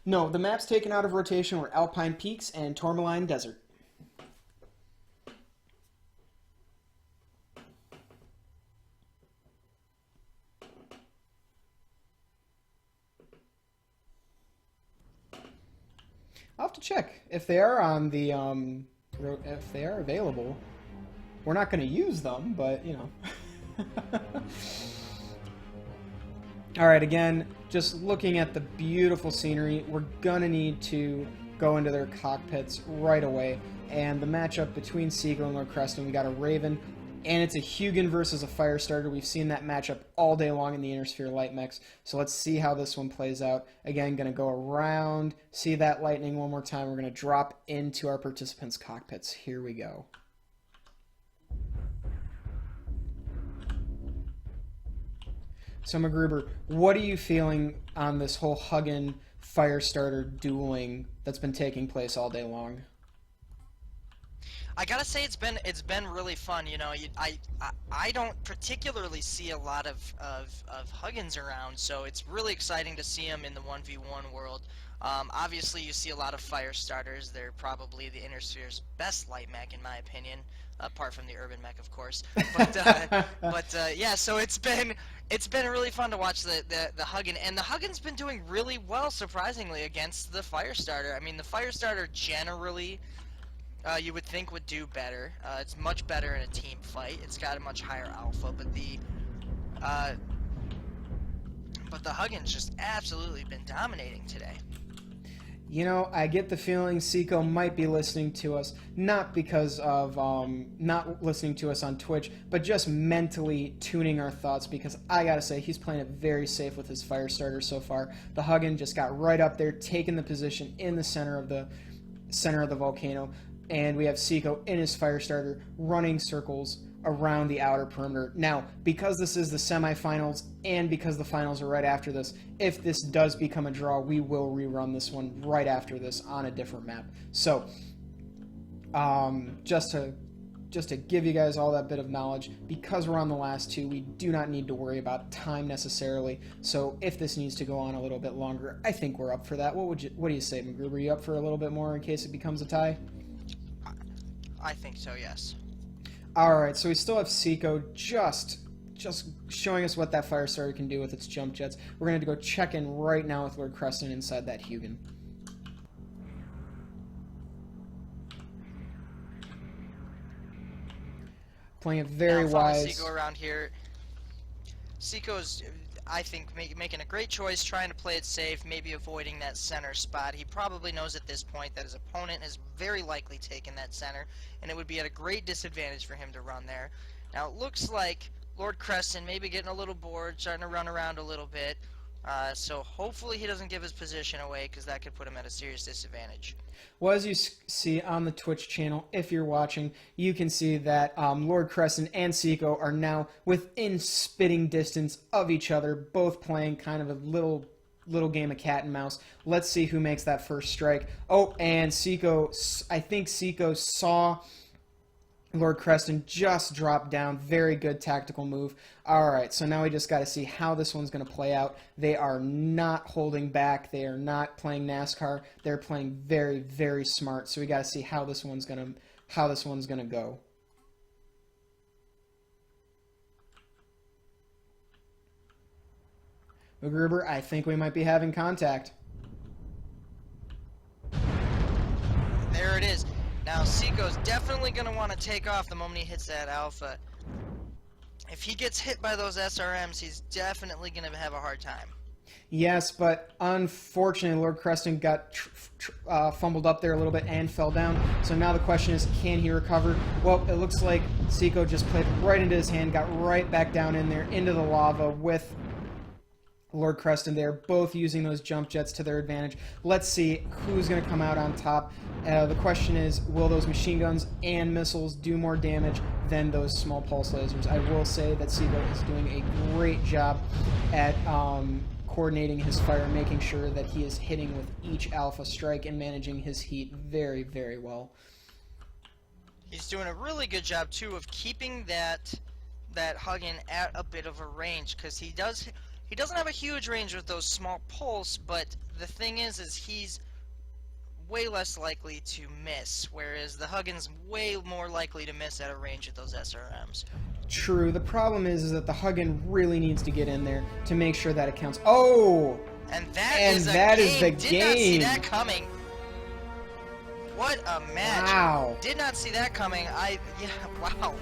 No, the maps taken out of rotation were Alpine Peaks and Tourmaline Desert. I'll have to check if they are on the if they are available. We're not going to use them, but you know. All right, again, just looking at the beautiful scenery, we're gonna need to go into their cockpits right away. And the matchup between xCico and Lord Creston, we got a Raven, and it's a Hugin versus a Firestarter. We've seen that matchup all day long in the Inner Sphere Light Mechs, so let's see how this one plays out. Again, gonna go around, see that lightning one more time. We're gonna drop into our participants' cockpits. Here we go. So McGruberr, what are you feeling on this whole Hugin Firestarter dueling that's been taking place all day long? I gotta say it's been really fun. You know, I don't particularly see a lot of Huggins around, so it's really exciting to see them in the 1v1 world. Obviously, you see a lot of Firestarters. They're probably the Inner Sphere's best light mech, in my opinion, apart from the Urban mech, of course. But yeah, so it's been really fun to watch the Huggin, and the Huggin's been doing really well, surprisingly, against the Firestarter. I mean, the Firestarter generally, you would think would do better. It's much better in a team fight. It's got a much higher alpha, but the Huggin's just absolutely been dominating today. You know, I get the feeling xCico might be listening to us, not because of not listening to us on Twitch, but just mentally tuning our thoughts, because I gotta say, he's playing it very safe with his Firestarter so far. The Huggin just got right up there, taking the position in the center of the volcano, and we have xCico in his Firestarter running circles around the outer perimeter. Now, because this is the semifinals and because the finals are right after this, if this does become a draw, we will rerun this one right after this on a different map. So, just to give you guys all that bit of knowledge, because we're on the last two, we do not need to worry about time necessarily. So, if this needs to go on a little bit longer, I think we're up for that. What do you say, McGruberr? Are you up for a little bit more in case it becomes a tie? I think so, yes. Alright, so we still have xCico just showing us what that Firestarter can do with its jump jets. We're going to go check in right now with Lord Creston inside that Hugin. Playing it very wise. xCico around here. xCico's, I think, making a great choice, trying to play it safe, maybe avoiding that center spot. He probably knows at this point that his opponent has very likely taken that center, and it would be at a great disadvantage for him to run there. Now, it looks like Lord Creston maybe getting a little bored, starting to run around a little bit, so hopefully he doesn't give his position away, because that could put him at a serious disadvantage. Well, as you see on the Twitch channel, if you're watching, you can see that Lord Creston and xCico are now within spitting distance of each other, both playing kind of a little game of cat and mouse. Let's see who makes that first strike. Oh, and xCico, I think xCico saw Lord Creston just drop down. Very good tactical move. Alright, so now we just got to see how this one's going to play out. They are not holding back. They are not playing NASCAR. They're playing very, very smart. So we got to see how this one's going to go. McGruberr, I think we might be having contact. There it is. Now, xCico's definitely going to want to take off the moment he hits that alpha. If he gets hit by those SRMs, he's definitely going to have a hard time. Yes, but unfortunately, Lord Creston got fumbled up there a little bit and fell down. So now the question is, can he recover? Well, it looks like xCico just played right into his hand, got right back down in there, into the lava with Lord Creston there, both using those jump jets to their advantage. Let's see who's going to come out on top. The question is, will those machine guns and missiles do more damage than those small pulse lasers? I will say that xCico is doing a great job at coordinating his fire, making sure that he is hitting with each alpha strike and managing his heat very, very well. He's doing a really good job, too, of keeping that Huggin at a bit of a range, because he does He doesn't have a huge range with those small pulse, but the thing is he's way less likely to miss, whereas the Huggin's way more likely to miss at a range of those SRMs. True. The problem is that the Huggin really needs to get in there to make sure that it counts. Oh! And that And is that is the Did not see game. that coming. What a match. Wow. Did not see that coming. Yeah, wow.